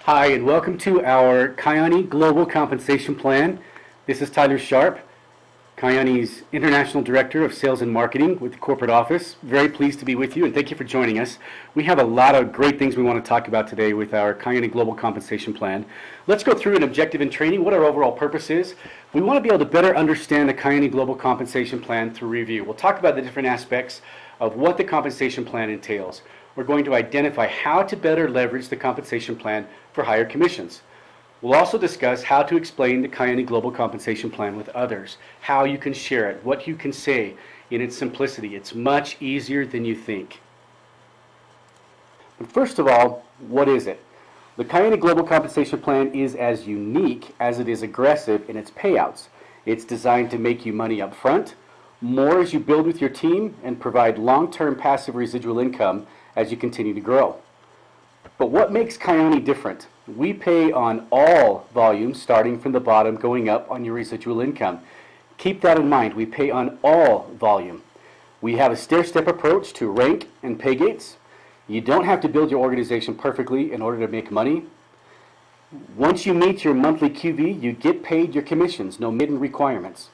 Hi, and welcome to our Kyani Global Compensation Plan. This is Tyler Sharp, Kyani's International Director of Sales and Marketing with the corporate office. Very pleased to be with you, and thank you for joining us. We have a lot of great things we want to talk about today with our Kyani Global Compensation Plan. Let's go through an objective in training, what our overall purpose is. We want to be able to better understand the Kyani Global Compensation Plan through review. We'll talk about the different aspects of what the compensation plan entails. We're going to identify how to better leverage the compensation plan for higher commissions. We'll also discuss how to explain the Kyani Global Compensation Plan with others, how you can share it, what you can say in its simplicity. It's much easier than you think. But first of all, what is it? The Kyani Global Compensation Plan is as unique as it is aggressive in its payouts. It's designed to make you money up front, more as you build with your team, and provide long-term passive residual income as you continue to grow. But what makes Kyani different? We pay on all volumes starting from the bottom going up on your residual income. Keep that in mind. We pay on all volume. We have a stair-step approach to rank and pay gates. You don't have to build your organization perfectly in order to make money. Once you meet your monthly QV, you get paid your commissions, no hidden requirements.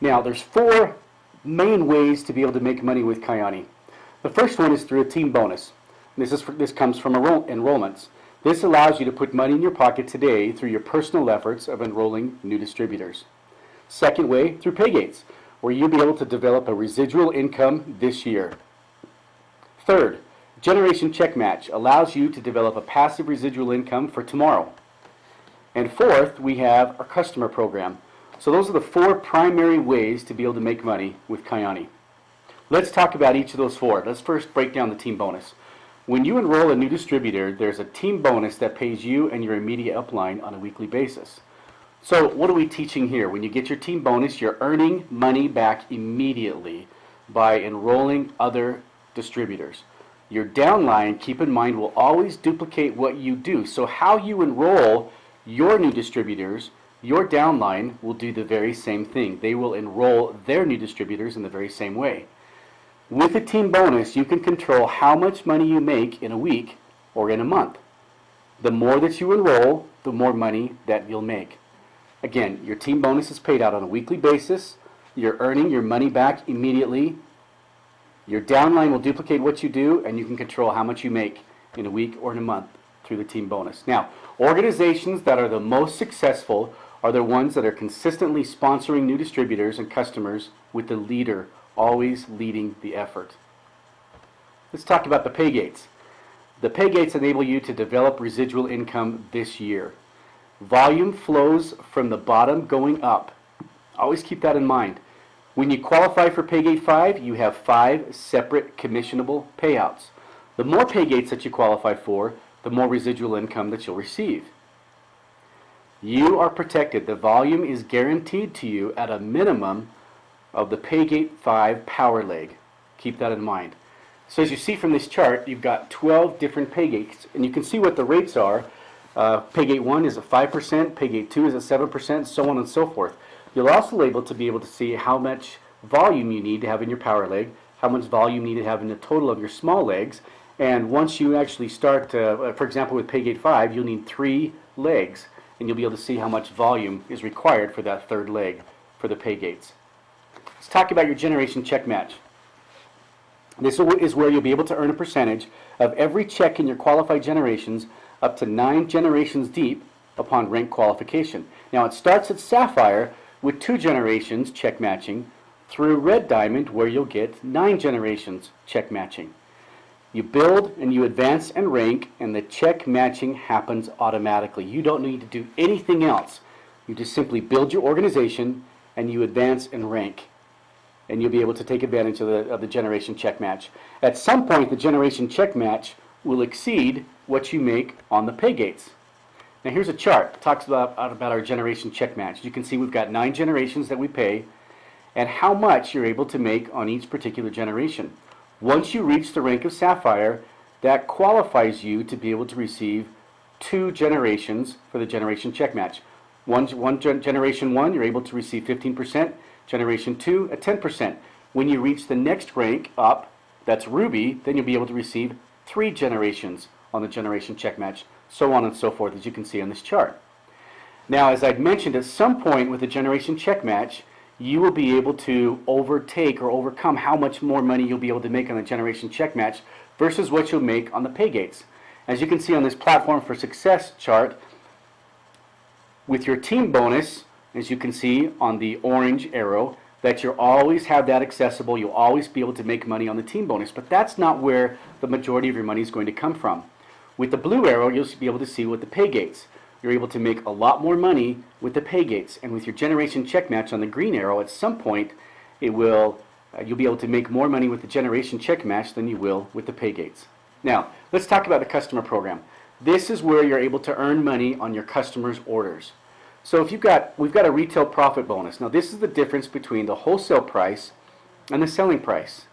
Now, there's four main ways to be able to make money with Kyani. The first one is through a team bonus. This comes from enrollments. This allows you to put money in your pocket today through your personal efforts of enrolling new distributors. Second way, through pay gates, where you'll be able to develop a residual income this year. Third, Generation Check Match allows you to develop a passive residual income for tomorrow. And fourth, we have our customer program. So those are the four primary ways to be able to make money with Kyani. Let's talk about each of those four. Let's first break down the team bonus. When you enroll a new distributor, there's a team bonus that pays you and your immediate upline on a weekly basis. So what are we teaching here? When you get your team bonus, you're earning money back immediately by enrolling other distributors. Your downline, keep in mind, will always duplicate what you do. So how you enroll your new distributors, your downline will do the very same thing. They will enroll their new distributors in the very same way. With a team bonus, you can control how much money you make in a week or in a month. The more that you enroll, the more money that you'll make. Again, your team bonus is paid out on a weekly basis. You're earning your money back immediately. Your downline will duplicate what you do, and you can control how much you make in a week or in a month through the team bonus. Now, organizations that are the most successful are the ones that are consistently sponsoring new distributors and customers with the leader always leading the effort. Let's talk about the pay gates. The pay gates enable you to develop residual income this year. Volume flows from the bottom going up. Always keep that in mind. When you qualify for pay gate 5, you have 5 separate commissionable payouts. The more pay gates that you qualify for, the more residual income that you'll receive. You are protected. The volume is guaranteed to you at a minimum of the pay gate 5 power leg. Keep that in mind. So as you see from this chart, you've got 12 different pay gates, and you can see what the rates are. Pay gate 1 is at 5%, pay gate 2 is at 7%, so on and so forth. You'll also be able to see how much volume you need to have in your power leg, how much volume you need to have in the total of your small legs, and once you actually start, for example with pay gate 5, you'll need 3 legs, and you'll be able to see how much volume is required for that third leg for the pay gates. Let's talk about your generation check match. This is where you'll be able to earn a percentage of every check in your qualified generations up to 9 generations deep upon rank qualification. Now it starts at Sapphire with 2 generations check matching through Red Diamond where you'll get 9 generations check matching. You build and you advance and rank, and the check matching happens automatically. You don't need to do anything else. You just simply build your organization and you advance and rank, and you'll be able to take advantage of the generation check match. At some point, the generation check match will exceed what you make on the pay gates. Now here's a chart that talks about our generation check match. You can see we've got 9 generations that we pay and how much you're able to make on each particular generation. Once you reach the rank of Sapphire, that qualifies you to be able to receive 2 generations for the generation check match. Generation 1, you're able to receive 15%. Generation 2 at 10%. When you reach the next rank up, that's Ruby, then you'll be able to receive 3 generations on the generation check match. so on and so forth, as you can see on this chart. Now, as I'd mentioned, at some point with the generation check match, you will be able to overtake or overcome how much more money you'll be able to make on the generation check match versus what you'll make on the pay gates. As you can see on this platform for success chart, with your team bonus, as you can see on the orange arrow, that you'll always have that accessible, you'll always be able to make money on the team bonus, but that's not where the majority of your money is going to come from. With the blue arrow, you'll be able to see with the pay gates. You're able to make a lot more money with the pay gates, and with your generation check match on the green arrow, at some point you'll be able to make more money with the generation check match than you will with the pay gates. Now, let's talk about the customer program. This is where you're able to earn money on your customers' orders. So if we've got a retail profit bonus. Now, this is the difference between the wholesale price and the selling price.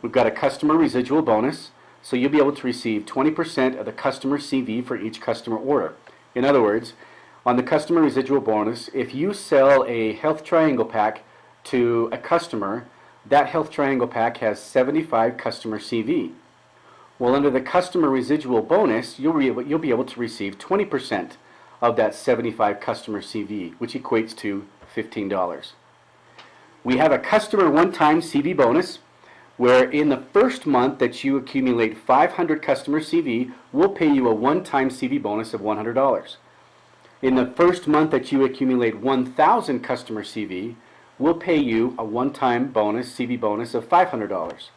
We've got a customer residual bonus, so you'll be able to receive 20% of the customer CV for each customer order. In other words, on the customer residual bonus, if you sell a health triangle pack to a customer, that health triangle pack has 75 customer CV. Well, under the customer residual bonus, you'll be able to receive 20% of that 75 customer CV, which equates to $15. We have a customer one-time CV bonus, where in the first month that you accumulate 500 customer CV, we'll pay you a one-time CV bonus of $100. In the first month that you accumulate 1,000 customer CV, we'll pay you a one-time bonus, CV bonus of $500.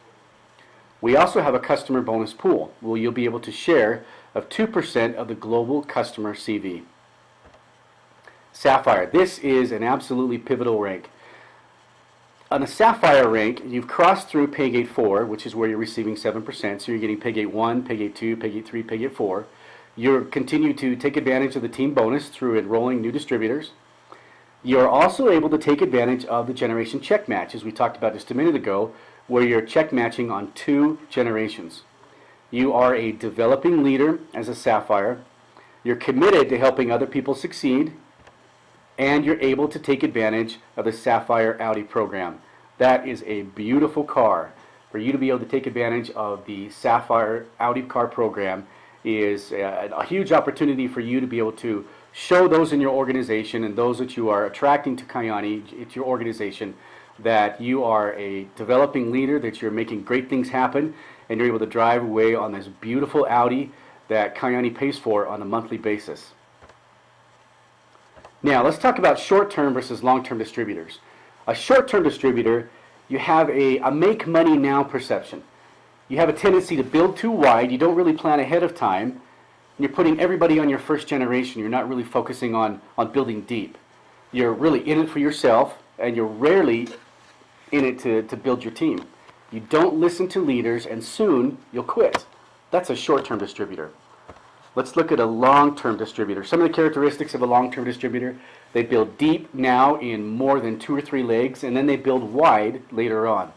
We also have a customer bonus pool, where you'll be able to share of 2% of the global customer CV. Sapphire. This is an absolutely pivotal rank. On the Sapphire rank, you've crossed through Paygate 4, which is where you're receiving 7%, so you're getting Paygate 1, Paygate 2, Paygate 3, Paygate 4. You'll continue to take advantage of the team bonus through enrolling new distributors. You're also able to take advantage of the generation check match, as we talked about just a minute ago, where you're check matching on 2 generations. You are a developing leader as a Sapphire. You're committed to helping other people succeed, and you're able to take advantage of the Sapphire Audi program. That is a beautiful car. For you to be able to take advantage of the Sapphire Audi car program is a huge opportunity for you to be able to show those in your organization and those that you are attracting to Kyani, it's your organization, that you are a developing leader, that you're making great things happen, and you're able to drive away on this beautiful Audi that Kyani pays for on a monthly basis. Now, let's talk about short-term versus long-term distributors. A short-term distributor, you have a make money now perception. You have a tendency to build too wide. You don't really plan ahead of time. And you're putting everybody on your first generation. You're not really focusing on building deep. You're really in it for yourself, and you're rarely in it to build your team. You don't listen to leaders, and soon you'll quit. That's a short-term distributor. Let's look at a long-term distributor. Some of the characteristics of a long-term distributor: they build deep now in more than 2 or 3 legs, and then they build wide later on.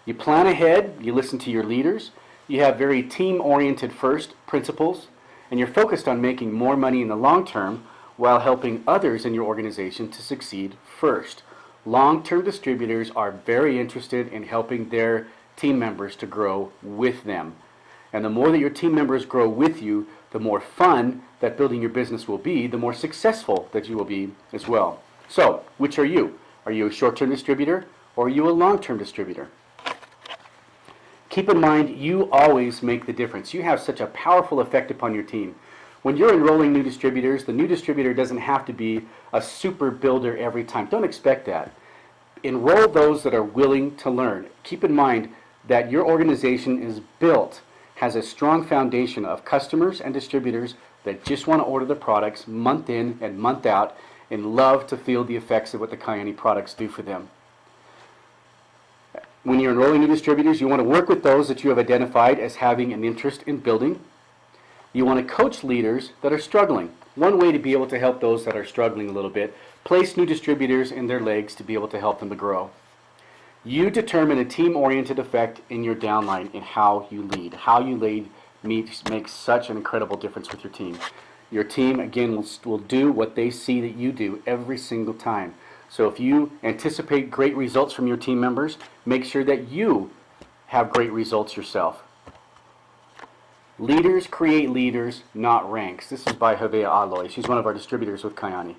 You plan ahead, you listen to your leaders, you have very team-oriented first principles, and you're focused on making more money in the long term while helping others in your organization to succeed first. Long-term distributors are very interested in helping their team members to grow with them. And the more that your team members grow with you, the more fun that building your business will be, the more successful that you will be as well. So, which are you? Are you a short-term distributor, or are you a long-term distributor? Keep in mind, you always make the difference. You have such a powerful effect upon your team. When you're enrolling new distributors, the new distributor doesn't have to be a super builder every time. Don't expect that. Enroll those that are willing to learn. Keep in mind that your organization is built, has a strong foundation of customers and distributors that just want to order the products month in and month out and love to feel the effects of what the Kyani products do for them. When you're enrolling new distributors, you want to work with those that you have identified as having an interest in building. You want to coach leaders that are struggling. One way to be able to help those that are struggling a little bit: place new distributors in their legs to be able to help them to grow. You determine a team-oriented effect in your downline in how you lead. How you lead makes such an incredible difference with your team. Your team, again, will do what they see that you do every single time. So if you anticipate great results from your team members, make sure that you have great results yourself. Leaders create leaders, not ranks. This is by Havea Aloy. She's one of our distributors with Kyani.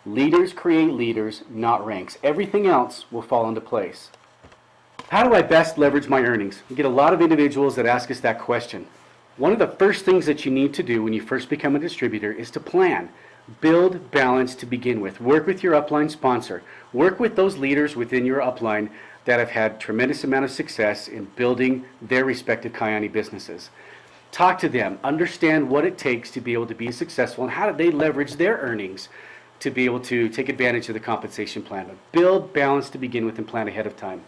Leaders create leaders, not ranks. Everything else will fall into place. How do I best leverage my earnings? We get a lot of individuals that ask us that question. One of the first things that you need to do when you first become a distributor is to plan. Build balance to begin with. Work with your upline sponsor. Work with those leaders within your upline that have had tremendous amount of success in building their respective Kyani businesses. Talk to them. Understand what it takes to be able to be successful and how do they leverage their earnings to be able to take advantage of the compensation plan. But build balance to begin with and plan ahead of time.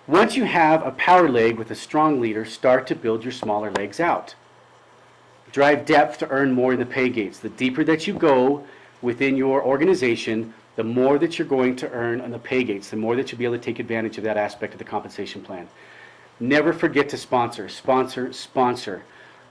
Once you have a power leg with a strong leader, start to build your smaller legs out. Drive depth to earn more in the pay gates. The deeper that you go within your organization, the more that you're going to earn on the pay gates, the more that you'll be able to take advantage of that aspect of the compensation plan. Never forget to sponsor, sponsor, sponsor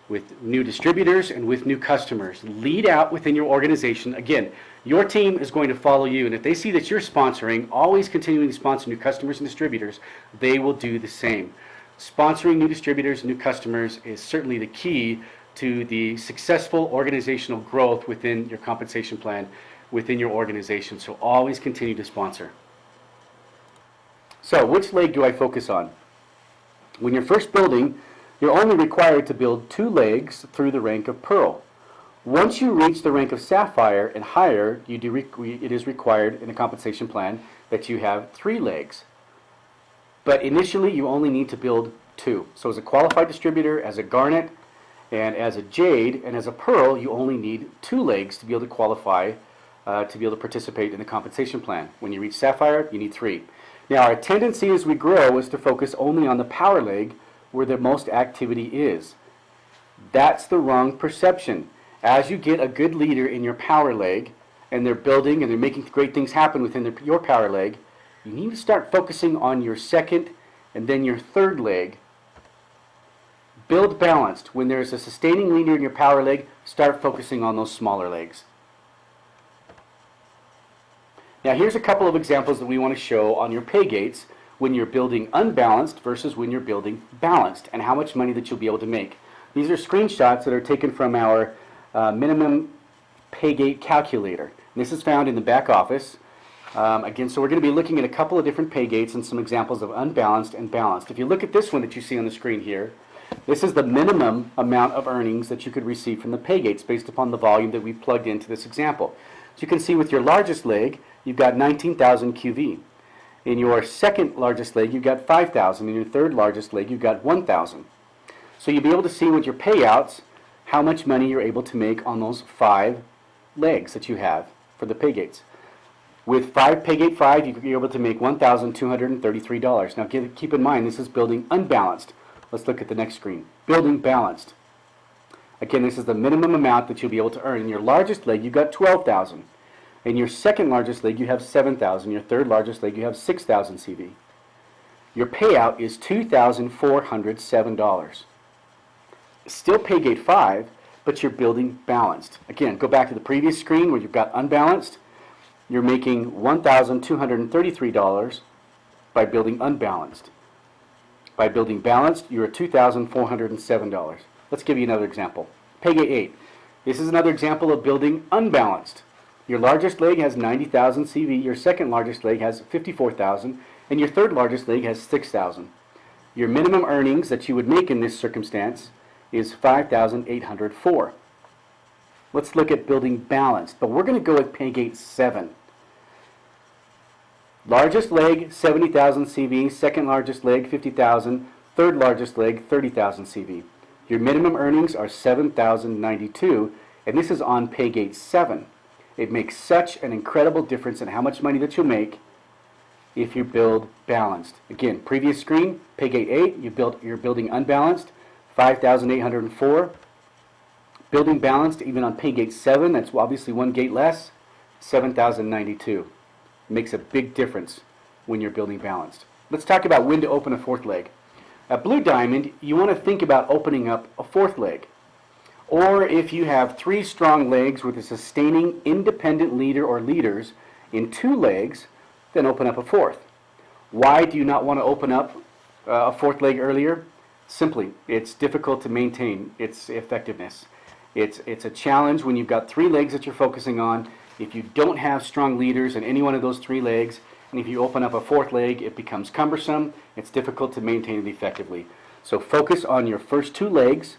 with new distributors and with new customers. Lead out within your organization. Again, your team is going to follow you, and if they see that you're sponsoring, always continuing to sponsor new customers and distributors, they will do the same. Sponsoring new distributors and new customers is certainly the key to the successful organizational growth within your compensation plan within your organization. So always continue to sponsor. So which leg do I focus on? When you're first building, you're only required to build 2 legs through the rank of Pearl. Once you reach the rank of Sapphire and higher, it is required in a compensation plan that you have 3 legs. But initially, you only need to build 2. So as a qualified distributor, as a Garnet, and as a Jade, and as a Pearl, you only need 2 legs to be able to qualify, to be able to participate in the compensation plan. When you reach Sapphire, you need 3. Now, our tendency as we grow is to focus only on the power leg where the most activity is. That's the wrong perception. As you get a good leader in your power leg, and they're building and they're making great things happen within your power leg, you need to start focusing on your second and then your third leg. Build balanced. When there's a sustaining leader in your power leg, start focusing on those smaller legs. Now here's a couple of examples that we want to show on your pay gates when you're building unbalanced versus when you're building balanced, and how much money that you'll be able to make. These are screenshots that are taken from our minimum pay gate calculator. This is found in the back office. Again, so we're going to be looking at a couple of different pay gates and some examples of unbalanced and balanced. If you look at this one that you see on the screen here, this is the minimum amount of earnings that you could receive from the pay gates based upon the volume that we plugged into this example. So you can see with your largest leg, you've got 19,000 QV. In your second largest leg, you've got 5,000. In your third largest leg, you've got 1,000. So you'll be able to see with your payouts how much money you're able to make on those 5 legs that you have for the pay gates. With pay gate 5, you're able to make $1,233. Now keep in mind, this is building unbalanced. Let's look at the next screen. Building balanced. Again, this is the minimum amount that you'll be able to earn. In your largest leg, you've got 12,000. In your second largest leg, you have 7,000. Your third largest leg, you have 6,000 CV. Your payout is $2,407. Still pay gate 5, but you're building balanced. Again, go back to the previous screen where you've got unbalanced. You're making $1,233 by building unbalanced. By building balanced, you're at $2,407. Let's give you another example. Pay gate 8. This is another example of building unbalanced. Your largest leg has 90,000 CV, your second largest leg has 54,000, and your third largest leg has 6,000. Your minimum earnings that you would make in this circumstance is 5,804. Let's look at building balanced, but we're going to go with pay gate 7. Largest leg, 70,000 CV, second largest leg, 50,000, third largest leg, 30,000 CV. Your minimum earnings are 7,092, and this is on pay gate 7. It makes such an incredible difference in how much money that you'll make if you build balanced. Again, previous screen, pay gate 8, you're building unbalanced, 5,804. Building balanced, even on pay gate 7, that's obviously one gate less, 7,092. Makes a big difference when you're building balanced. Let's talk about when to open a 4th leg. At Blue Diamond, you want to think about opening up a 4th leg. Or if you have 3 strong legs with a sustaining independent leader or leaders in 2 legs, then open up a 4th. Why do you not want to open up a 4th leg earlier? Simply, it's difficult to maintain its effectiveness. It's a challenge when you've got three legs that you're focusing on. If you don't have strong leaders in any one of those three legs, and if you open up a fourth leg, it becomes cumbersome. It's difficult to maintain it effectively. So focus on your first two legs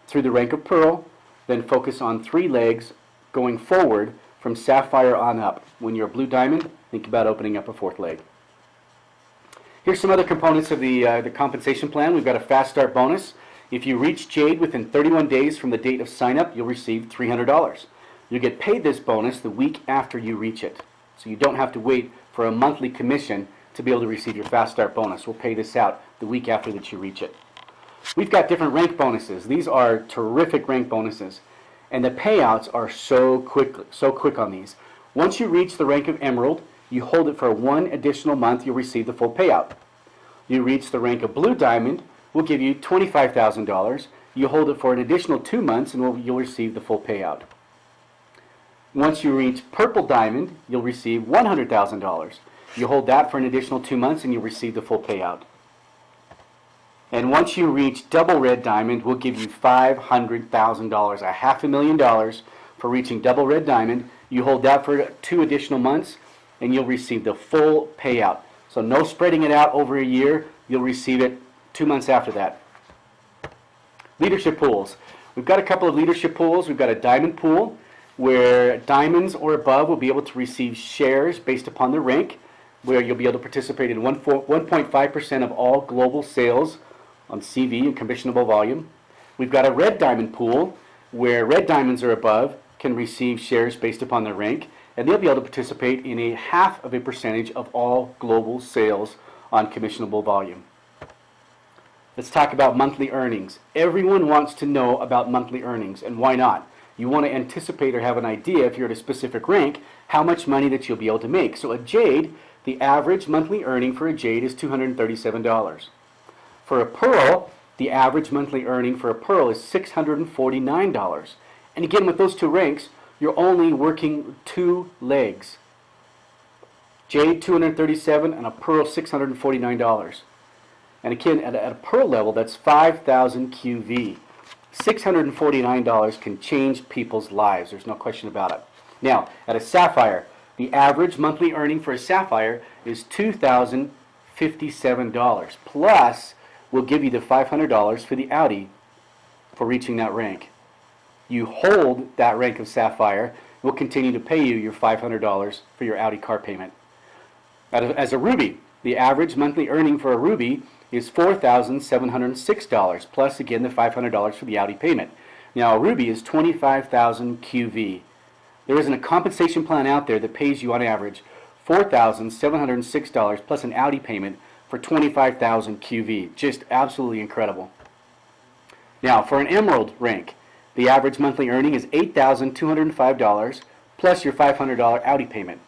through the rank of Pearl, then focus on three legs going forward from Sapphire on up. When you're a Blue Diamond, think about opening up a fourth leg. Here's some other components of the compensation plan. We've got a fast start bonus. If you reach Jade within 31 days from the date of sign up, you'll receive $300. You'll get paid this bonus the week after you reach it. So you don't have to wait for a monthly commission to be able to receive your fast start bonus. We'll pay this out the week after that you reach it. We've got different rank bonuses. These are terrific rank bonuses. And the payouts are so quick on these. Once you reach the rank of Emerald, you hold it for one additional month, you'll receive the full payout. You reach the rank of Blue Diamond, we'll give you $25,000. You hold it for an additional 2 months and you'll receive the full payout. Once you reach Purple Diamond, you'll receive $100,000. You hold that for an additional 2 months and you'll receive the full payout. And once you reach Double Red Diamond, we'll give you $500,000, $500,000 for reaching Double Red Diamond. You hold that for 2 additional months and you'll receive the full payout. So no spreading it out over a year, you'll receive it 2 months after that. Leadership pools. We've got a couple of leadership pools. We've got a diamond pool where diamonds or above will be able to receive shares based upon their rank, where you'll be able to participate in 1.5% of all global sales on CV and commissionable volume. We've got a red diamond pool where red diamonds or above can receive shares based upon their rank, and they'll be able to participate in 0.5% of all global sales on commissionable volume. Let's talk about monthly earnings. Everyone wants to know about monthly earnings, and why not? You want to anticipate or have an idea, if you're at a specific rank, how much money that you'll be able to make. So a Jade, the average monthly earning for a Jade is $237. For a Pearl, the average monthly earning for a Pearl is $649. And again, with those two ranks, you're only working 2 legs. Jade, $237, and a Pearl, $649. And again, at a Pearl level, that's 5,000 QV. $649 can change people's lives. There's no question about it. Now, at a Sapphire, the average monthly earning for a Sapphire is $2,057. Plus, we'll give you the $500 for the Audi for reaching that rank. You hold that rank of Sapphire, we'll continue to pay you your $500 for your Audi car payment. As a Ruby, the average monthly earning for a Ruby is $4,706, plus again the $500 for the Audi payment. Now a Ruby is 25,000 QV. There isn't a compensation plan out there that pays you on average $4,706 plus an Audi payment for 25,000 QV. Just absolutely incredible. Now for an Emerald rank, the average monthly earning is $8,205 plus your $500 Audi payment.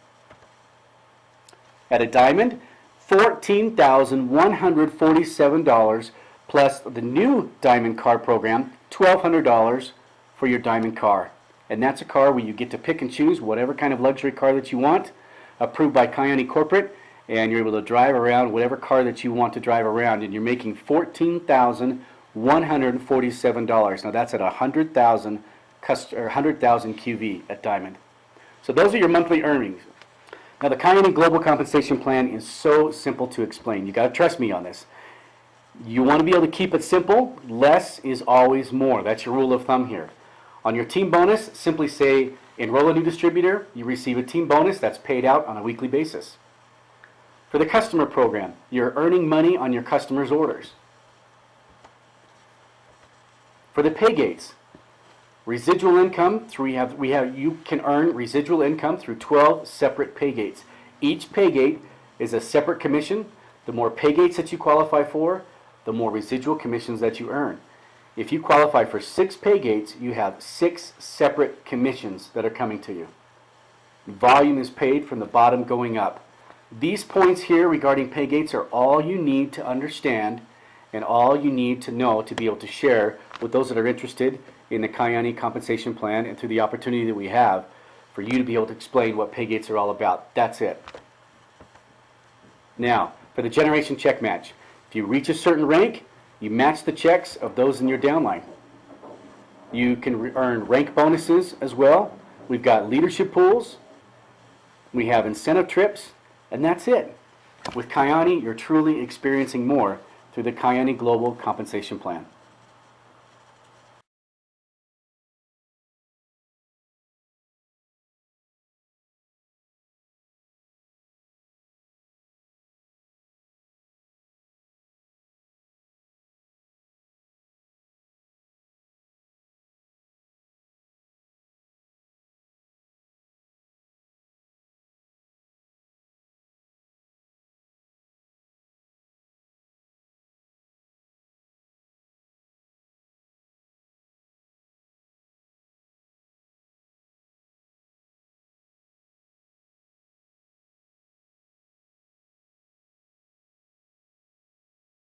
At a Diamond, $14,147 plus the new Diamond car program, $1,200 for your Diamond car. And that's a car where you get to pick and choose whatever kind of luxury car that you want, approved by Kyani Corporate, and you're able to drive around whatever car that you want to drive around, and you're making $14,147. Now that's at 100,000 QV at Diamond. So those are your monthly earnings. Now the Kyani Global Compensation Plan is so simple to explain. You got to trust me on this. You want to be able to keep it simple. Less is always more. That's your rule of thumb here. On your team bonus, simply say, enroll a new distributor. You receive a team bonus that's paid out on a weekly basis. For the customer program, you're earning money on your customers' orders. For the pay gates, residual income, you can earn residual income through 12 separate pay gates. Each pay gate is a separate commission. The more pay gates that you qualify for, the more residual commissions that you earn. If you qualify for 6 pay gates, you have 6 separate commissions that are coming to you. Volume is paid from the bottom going up. These points here regarding pay gates are all you need to understand and all you need to know to be able to share with those that are interested in the Kyani compensation plan and through the opportunity that we have for you to be able to explain what pay gates are all about. That's it. Now, for the generation check match, if you reach a certain rank, You match the checks of those in your downline. You can earn rank bonuses as well. We've got leadership pools. We have incentive trips, and that's it. With Kyani, you're truly experiencing more through the Kyani Global Compensation Plan.